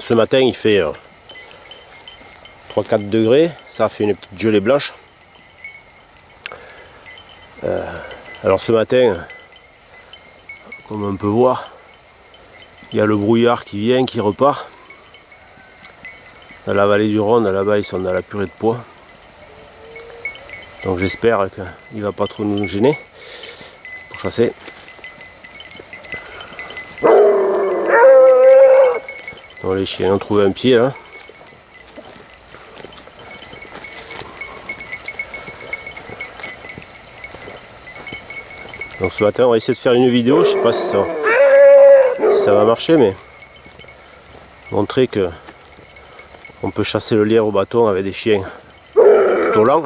Ce matin il fait 3-4 degrés, ça fait une petite gelée blanche. Alors ce matin, comme on peut voir, il y a le brouillard qui vient, qui repart. Dans la vallée du Rhône, là-bas ils sont dans la purée de pois. Donc j'espère qu'il ne va pas trop nous gêner pour chasser. Donc les chiens ont trouvé un pied là. Donc ce matin on va essayer de faire une vidéo, je sais pas si ça va marcher, mais montrer que on peut chasser le lièvre au bâton avec des chiens plutôt lents,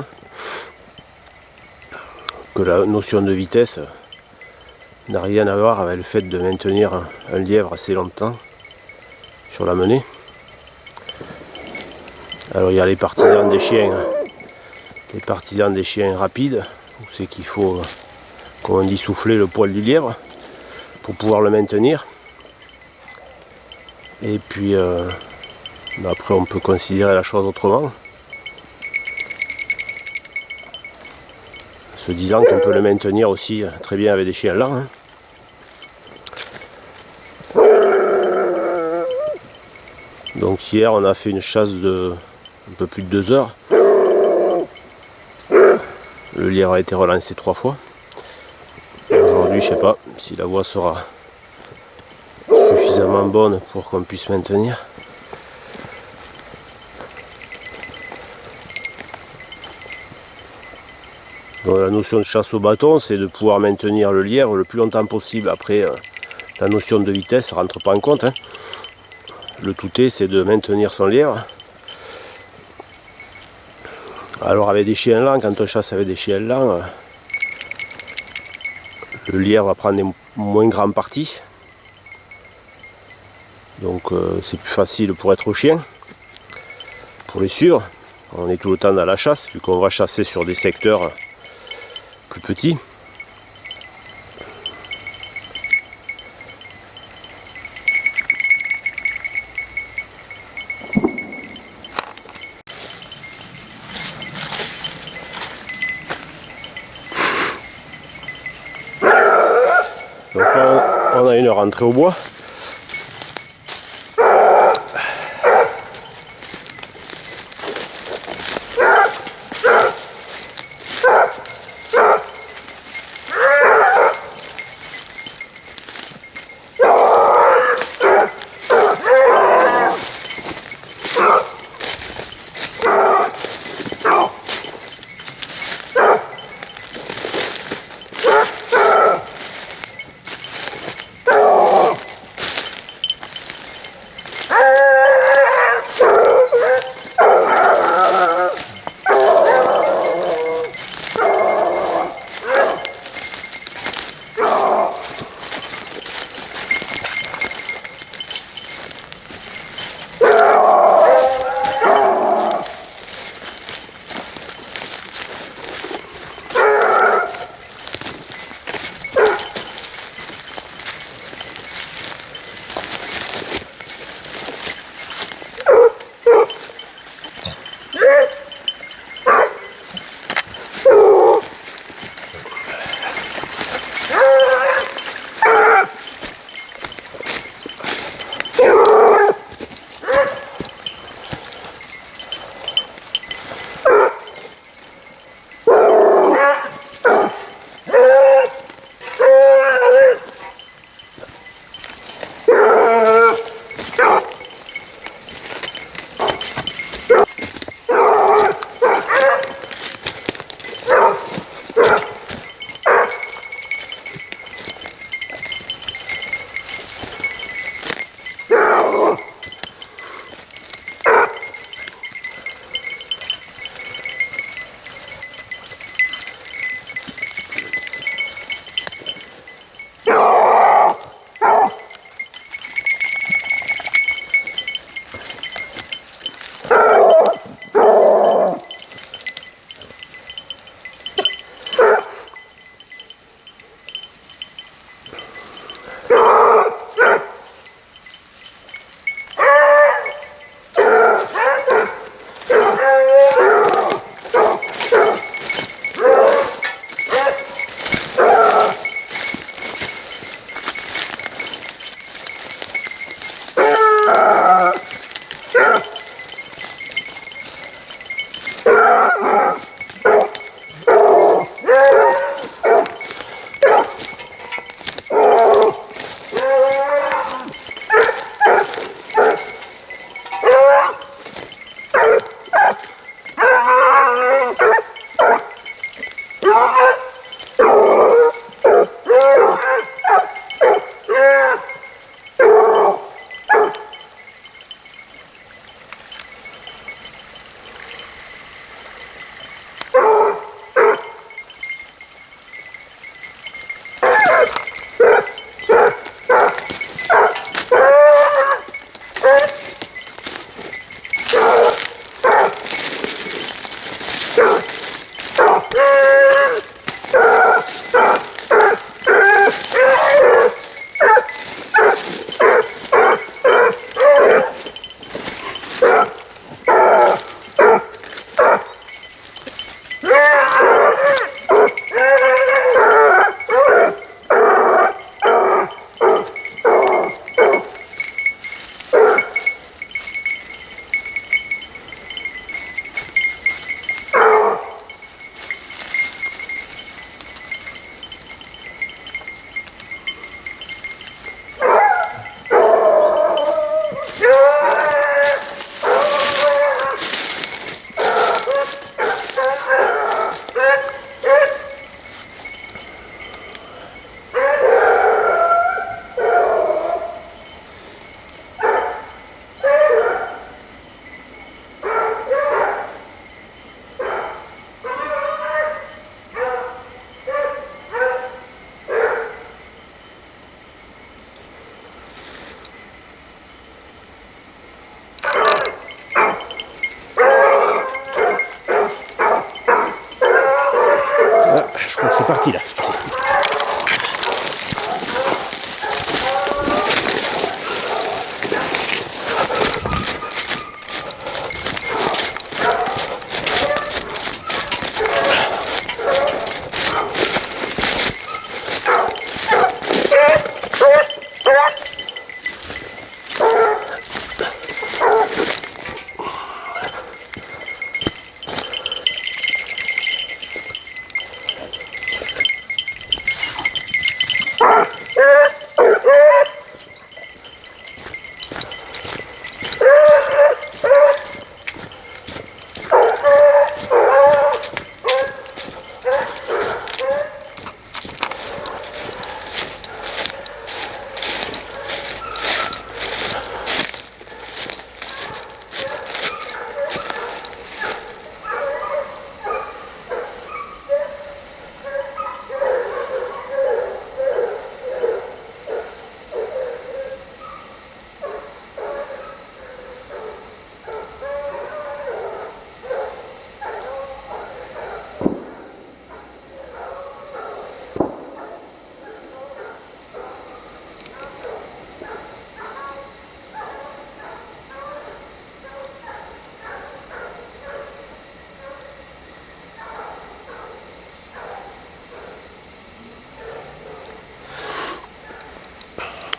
que la notion de vitesse n'a rien à voir avec le fait de maintenir un lièvre assez longtemps sur la menée. Alors il y a les partisans des chiens rapides, c'est qu'il faut, comme on dit, souffler le poil du lièvre pour pouvoir le maintenir. Et puis après on peut considérer la chose autrement, se disant qu'on peut le maintenir aussi très bien avec des chiens lents. Donc hier on a fait une chasse de un peu plus de 2 heures. Le lièvre a été relancé 3 fois. Aujourd'hui je sais pas si la voie sera suffisamment bonne pour qu'on puisse maintenir. Donc la notion de chasse au bâton, c'est de pouvoir maintenir le lièvre le plus longtemps possible. Après, la notion de vitesse ne rentre pas en compte. Le tout est, c'est de maintenir son lièvre. Alors avec des chiens lents, quand on chasse avec des chiens lents, le lièvre va prendre des moins grandes parties. Donc c'est plus facile pour être au chien. Pour les sûrs, on est tout le temps dans la chasse, vu qu'on va chasser sur des secteurs plus petits. Donc là, on a une rentrée au bois.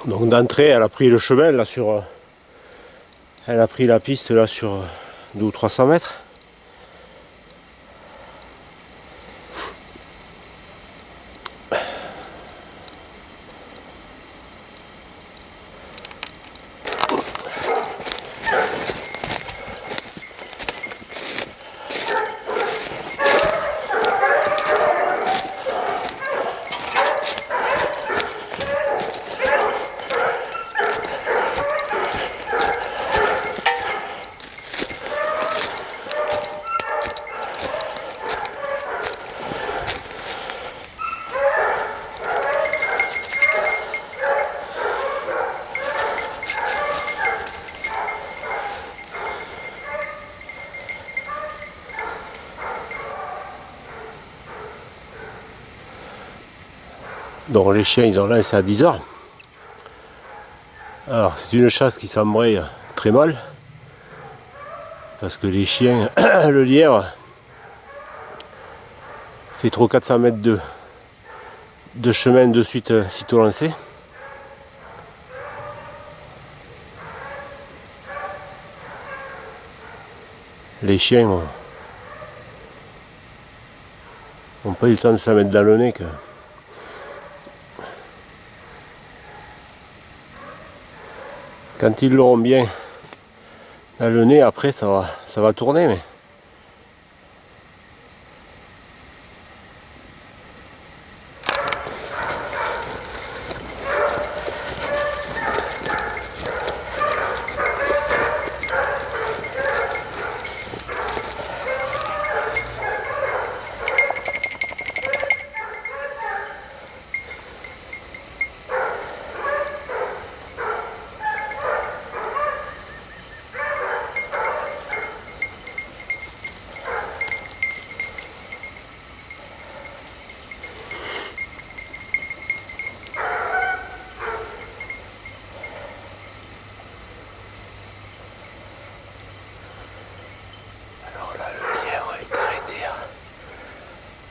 Donc d'entrée, elle a pris le chemin là sur... Elle a pris la piste là sur 200 ou 300 mètres. Donc les chiens ils ont lancé à 10 h. Alors c'est une chasse qui s'embraye très mal. Parce que les chiens, le lièvre fait trop 400 mètres de chemin de suite sitôt lancé. Les chiens n'ont pas eu le temps de se mettre dans le nez que... Quand ils l'auront bien dans le nez, après ça va tourner. Mais...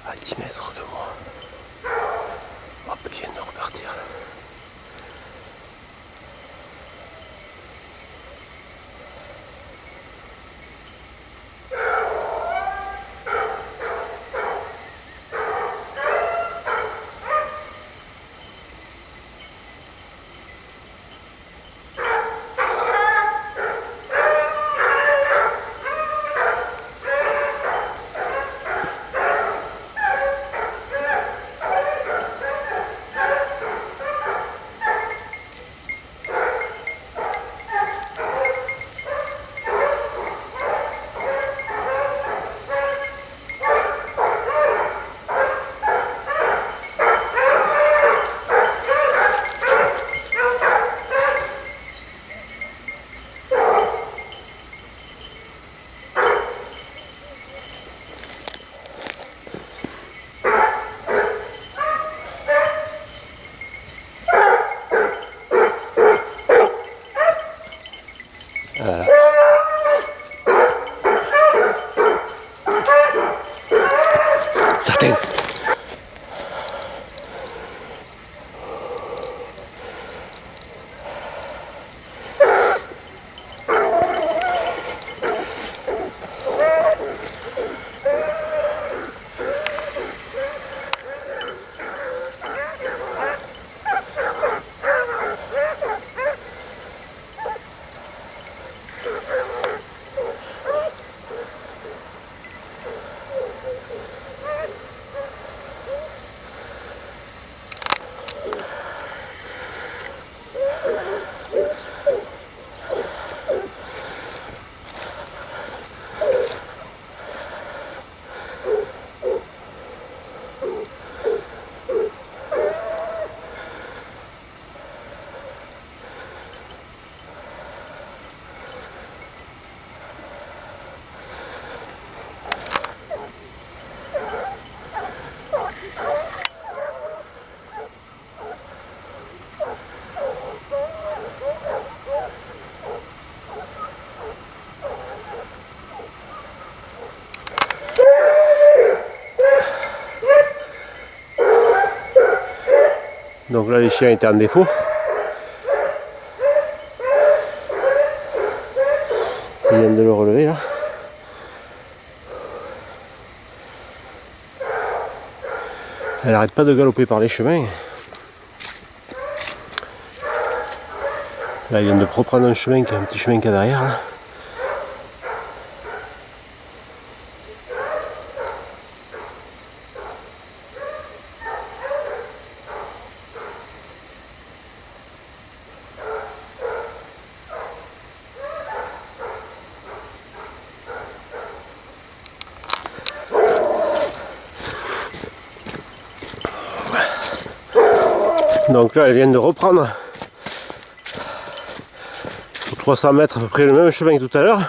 à 10 mètres de moi. Hop, il vient de repartir. Certain. Donc là les chiens étaient en défaut. Elle vient de le relever là. Elle arrête pas de galoper par les chemins. Là, elle vient de reprendre un chemin qui est un petit chemin qu'il y a derrière là. Donc là, elle vient de reprendre sur 300 mètres à peu près le même chemin que tout à l'heure.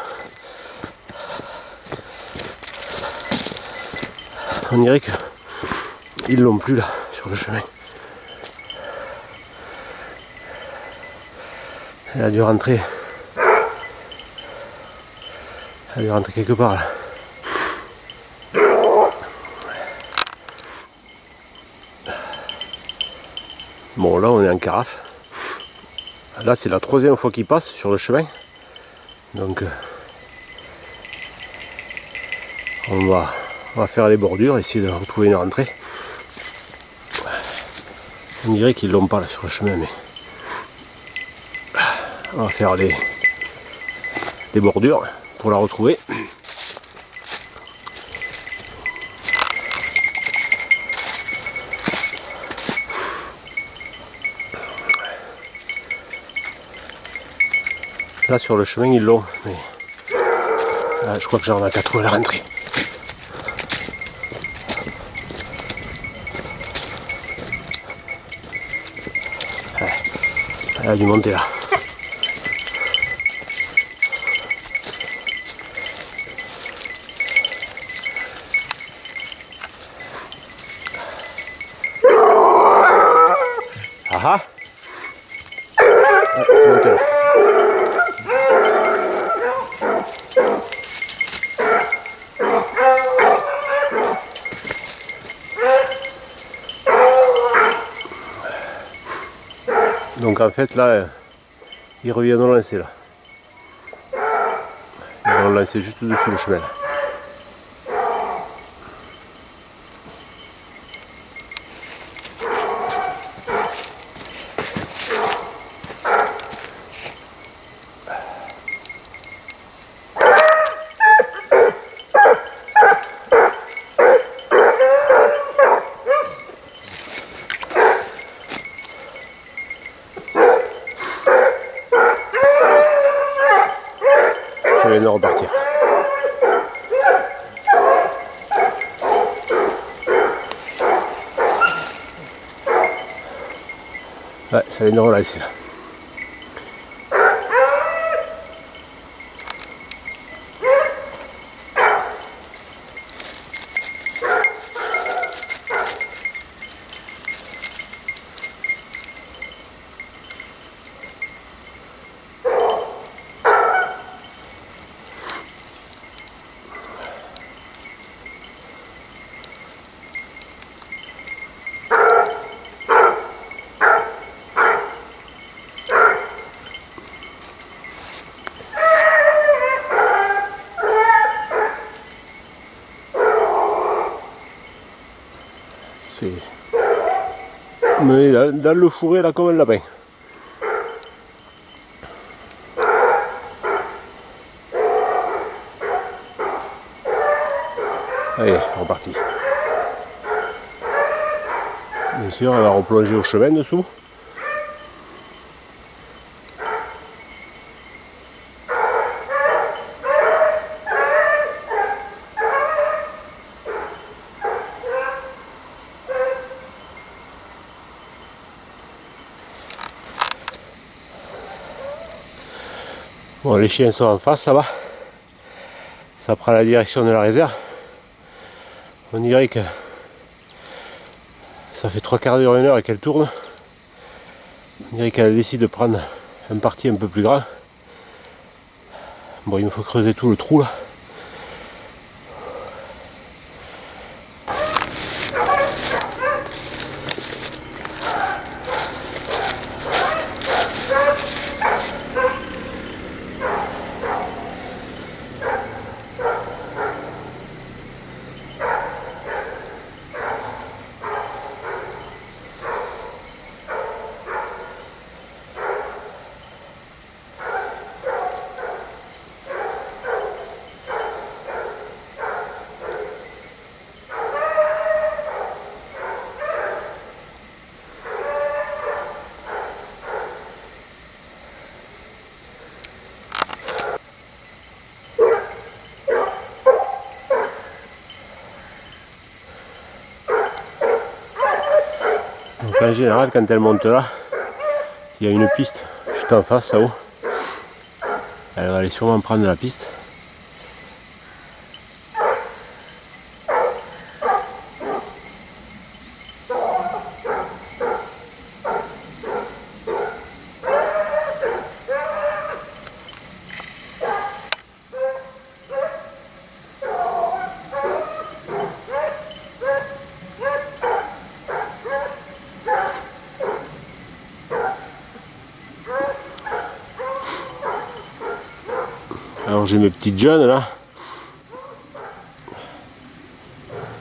On dirait qu'ils l'ont plus là sur le chemin. Elle a dû rentrer. Elle a dû rentrer quelque part là. Bon, là on est en carafe. Là c'est la 3e fois qu'il passe sur le chemin. Donc on va faire les bordures, essayer de retrouver une rentrée. On dirait qu'ils l'ont pas là sur le chemin, mais on va faire les bordures pour la retrouver. Là sur le chemin ils l'ont, mais là, je crois que j'en ai qu'à trouver la rentrée. Elle a dû monter là. Ah ah, c'est monté là. Donc en fait là, ils reviennent au lancer là. Ils vont lancer juste dessus le chemin là. Ça vient de repartir. Ouais, ça vient de relancer là. Mais dans le fourré là comme un lapin. Allez, reparti. Bien sûr, elle va replonger au chemin dessous. Bon, les chiens sont en face, ça va. Ça prend la direction de la réserve. On dirait que ça fait 3/4 d'heure, 1 heure et qu'elle tourne. On dirait qu'elle décide de prendre un parti un peu plus grand. Bon, il me faut creuser tout le trou là. Donc en général, quand elle monte là, il y a une piste juste en face là-haut. Elle va aller sûrement prendre la piste. Alors j'ai mes petites jeunes là.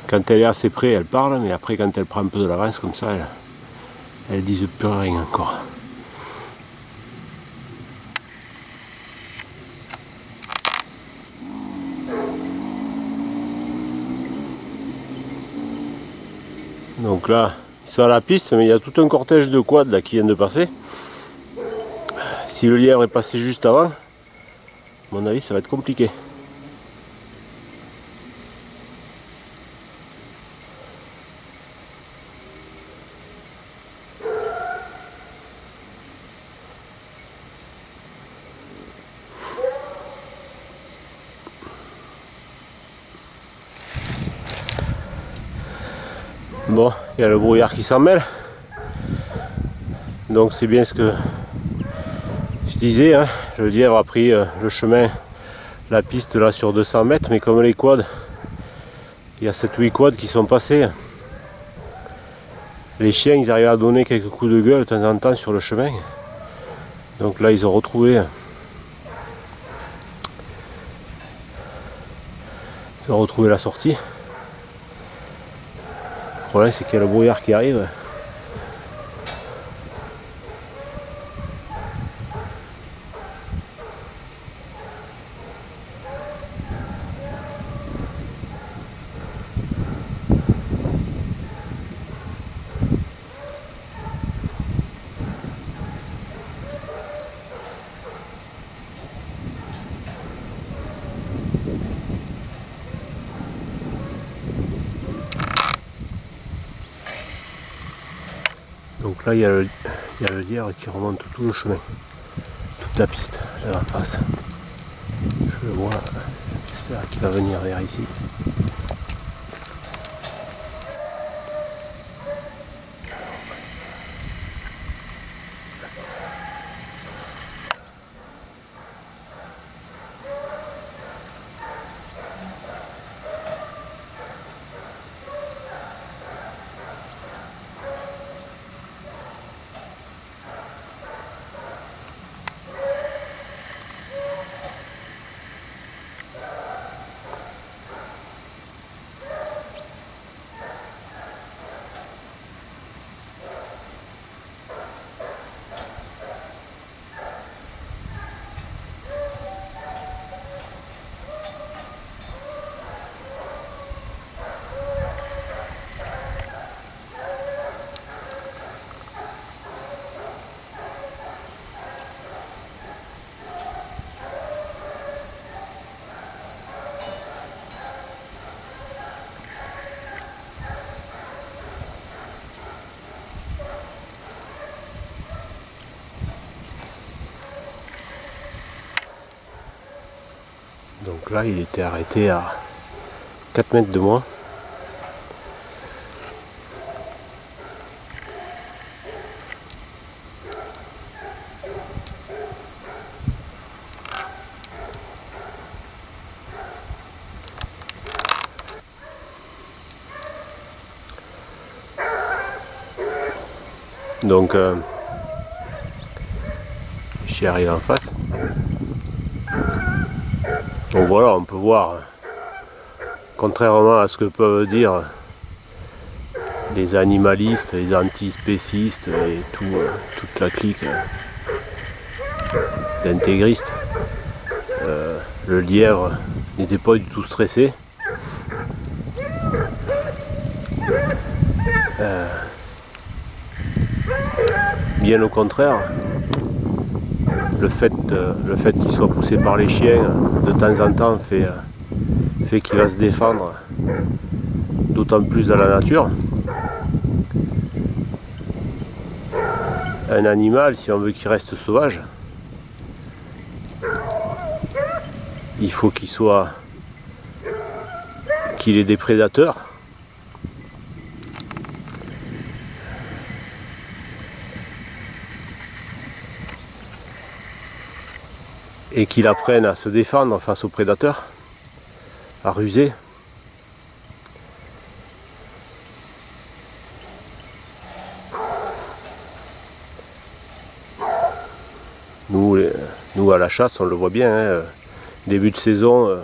Quand elle est assez près, elle parle, mais après quand elle prend un peu de l'avance comme ça, elles disent plus rien encore. Donc là, ils sont à la piste, mais il y a tout un cortège de quads là qui vient de passer. Si le lièvre est passé juste avant, à mon avis, ça va être compliqué. Bon, il y a le brouillard qui s'en mêle. Donc c'est bien ce que je disais, hein. Le lièvre a pris le chemin, la piste là sur 200 mètres, mais comme les quads, il y a 7-8 quads qui sont passés. Les chiens, ils arrivent à donner quelques coups de gueule de temps en temps sur le chemin. Donc là, ils ont retrouvé la sortie. Le problème, c'est qu'il y a le brouillard qui arrive. Donc là, il y a le lièvre qui remonte tout le chemin, toute la piste, là en face. Je le vois, j'espère qu'il va venir vers ici. Donc là, il était arrêté à 4 mètres de moi. Donc, je suis arrivé en face. Donc voilà, on peut voir, contrairement à ce que peuvent dire les animalistes, les antispécistes et toute la clique d'intégristes, le lièvre n'était pas du tout stressé. Bien au contraire, le fait qu'il soit poussé par les chiens de temps en temps fait qu'il va se défendre, d'autant plus dans la nature. un animal, si on veut qu'il reste sauvage, il faut qu'il ait des prédateurs. Et qu'il apprenne à se défendre face aux prédateurs, à ruser. Nous à la chasse, on le voit bien, hein, début de saison,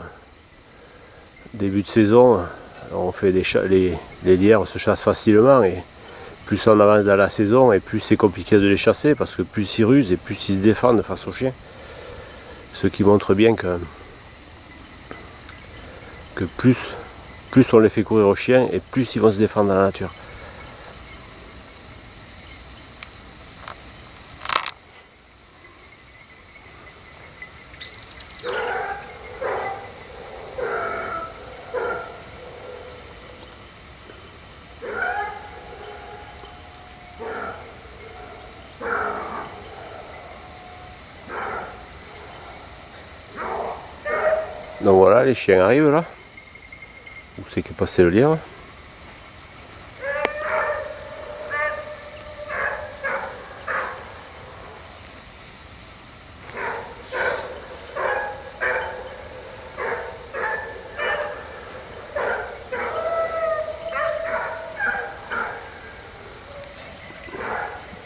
on fait les lièvres se chassent facilement, et plus on avance dans la saison et plus c'est compliqué de les chasser, parce que plus ils rusent et plus ils se défendent face aux chiens. Ce qui montre bien que plus on les fait courir aux chiens et plus ils vont se défendre dans la nature. Donc voilà, les chiens arrivent là. Où c'est qu'est passé le lièvre?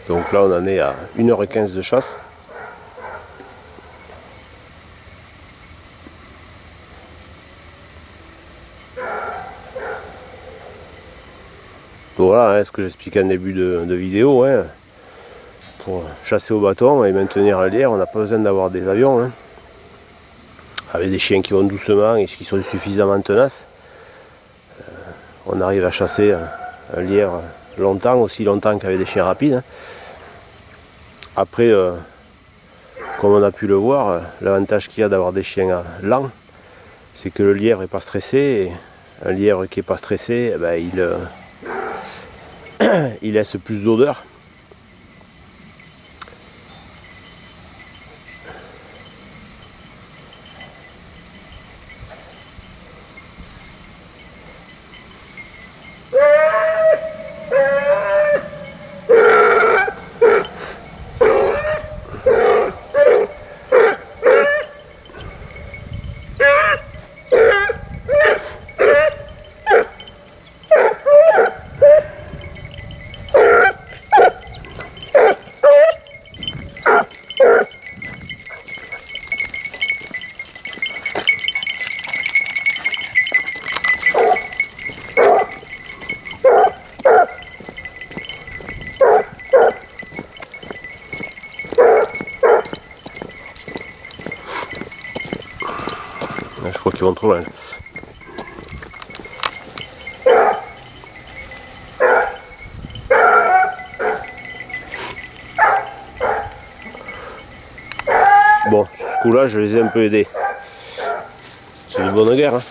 Donc là on en est à 1h15 de chasse. Donc voilà, hein, ce que j'expliquais en début de vidéo, hein, pour chasser au bâton et maintenir la lièvre, on n'a pas besoin d'avoir des avions, hein. Avec des chiens qui vont doucement et qui sont suffisamment tenaces, on arrive à chasser un lièvre longtemps, aussi longtemps qu'avec des chiens rapides, hein. Après, comme on a pu le voir, l'avantage qu'il y a d'avoir des chiens lents, c'est que le lièvre n'est pas stressé, et un lièvre qui n'est pas stressé, eh ben, il laisse plus d'odeur. Je crois qu'ils vont trop loin. Bon, ce coup-là, je les ai un peu aidés. C'est une bonne guerre, hein.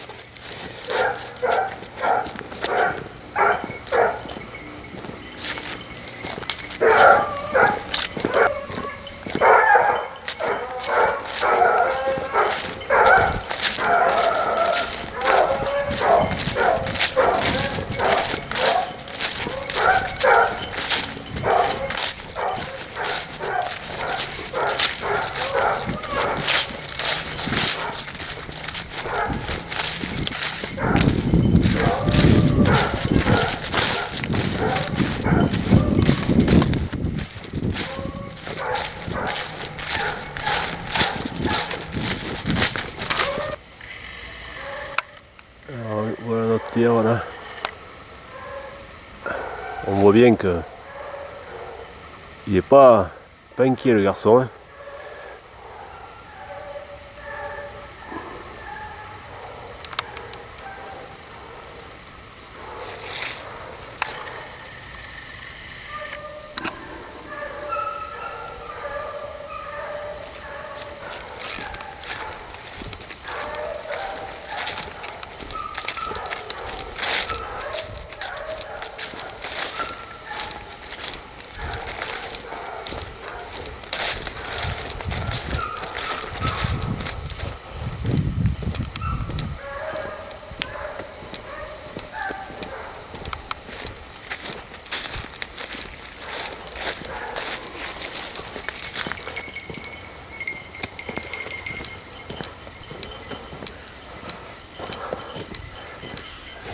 Alors, voilà notre lièvre là. On voit bien que il n'est pas inquiet le garçon, hein.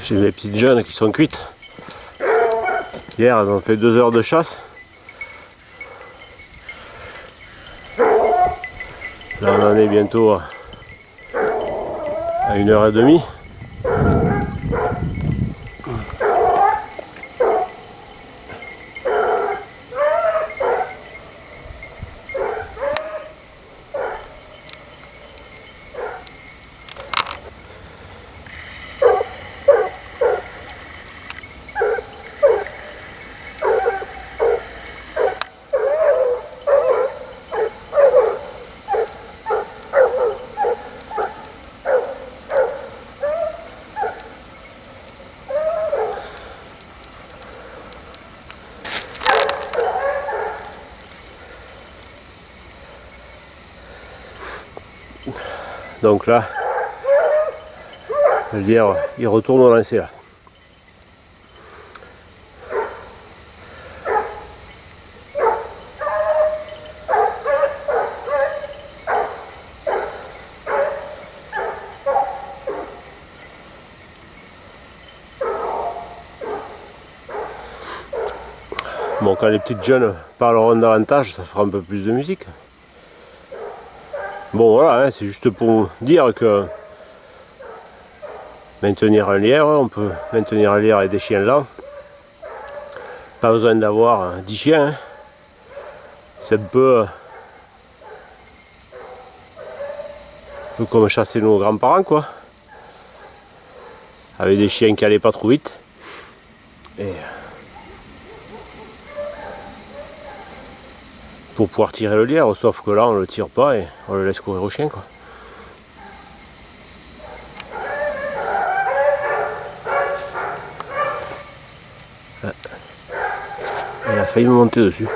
J'ai mes petites jeunes qui sont cuites. Hier, elles ont fait 2 heures de chasse. Là, on en est bientôt à 1h30. Donc là, je veux dire, il retourne au lancer là. Bon, quand les petites jeunes parleront davantage, ça fera un peu plus de musique. Bon voilà, hein, c'est juste pour dire que maintenir un lièvre, on peut maintenir un lièvre avec des chiens lents. Pas besoin d'avoir 10 chiens. Hein. C'est un peu comme chasser nos grands-parents quoi. Avec des chiens qui n'allaient pas trop vite. Et pour pouvoir tirer le lièvre, sauf que là on le tire pas et on le laisse courir au chien quoi. Il a failli me monter dessus.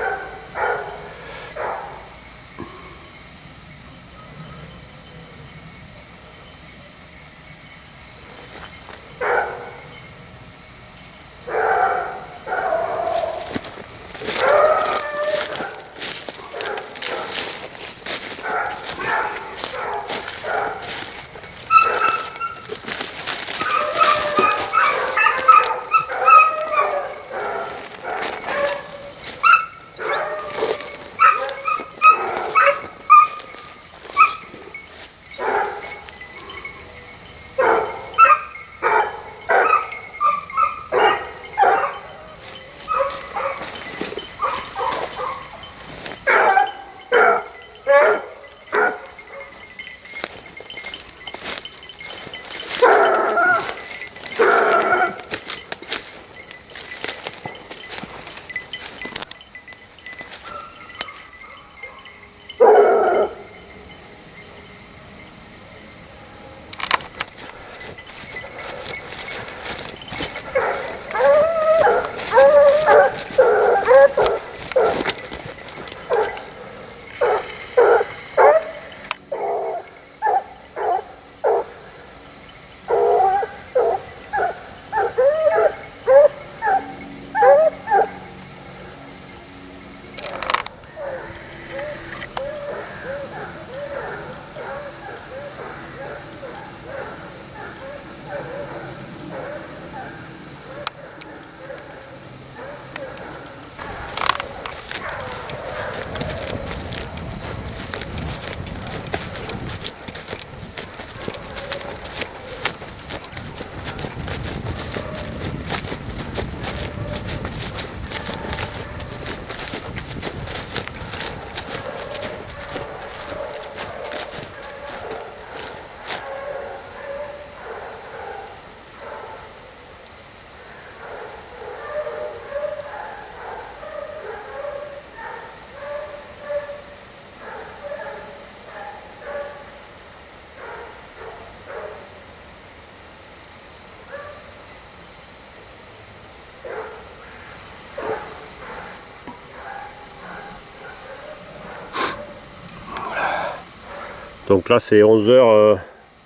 Donc là c'est 11h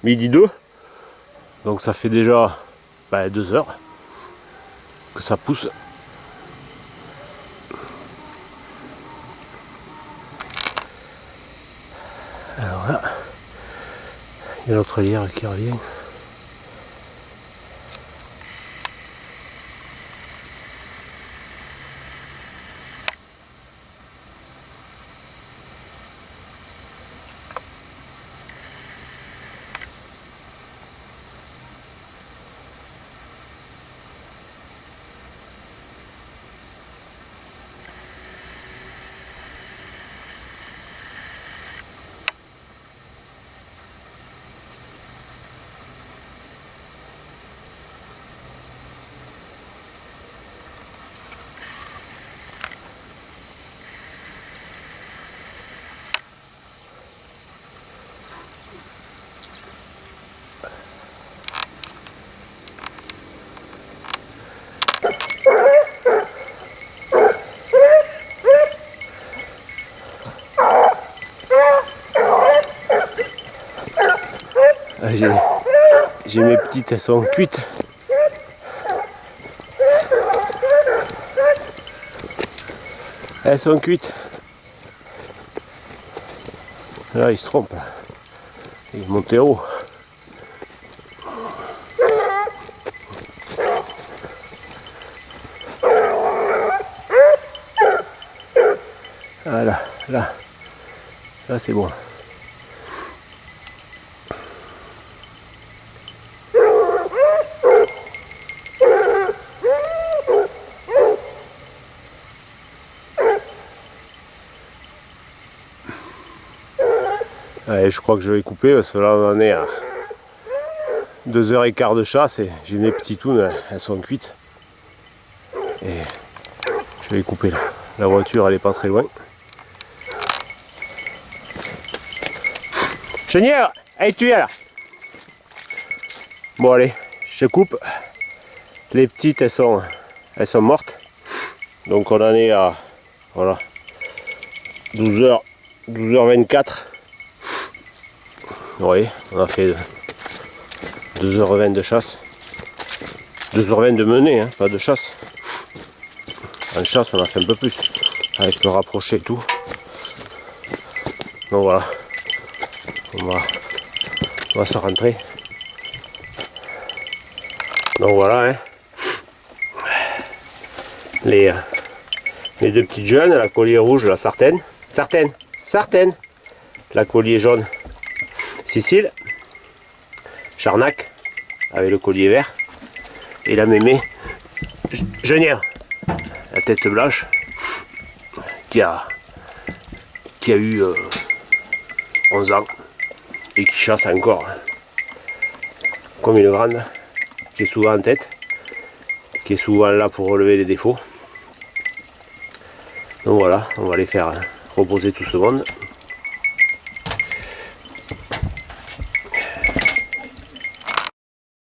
midi 2. Donc ça fait déjà 2 heures que ça pousse. Alors là, il y a l'autre lièvre qui revient. J'ai mes petites, elles sont cuites. Elles sont cuites. Là, il se trompe. Il est monté haut. Voilà, là c'est bon. Allez, je crois que je vais couper parce que là on en est à 2h15 de chasse et j'ai mes petits tounes, elles sont cuites. Et je vais couper là. La voiture elle est pas très loin. Chenillère, allez tu es là. Bon allez, je coupe. Les petites elles sont mortes. Donc on en est à voilà 12h24. Vous voyez, on a fait 2h20 de chasse. 2h20 de menée, hein, pas de chasse. En chasse on a fait un peu plus. Avec le rapproché et tout. Donc voilà. On va se rentrer. Donc voilà, hein. Les deux petites jeunes, la collier rouge, la Sartène, la collier jaune, Cécile, Charnac, avec le collier vert, et la mémé, Genière, la tête blanche, qui a eu 11 ans, et qui chasse encore, comme une grande, qui est souvent en tête, qui est souvent là pour relever les défauts. Donc voilà, on va les faire reposer tout ce monde.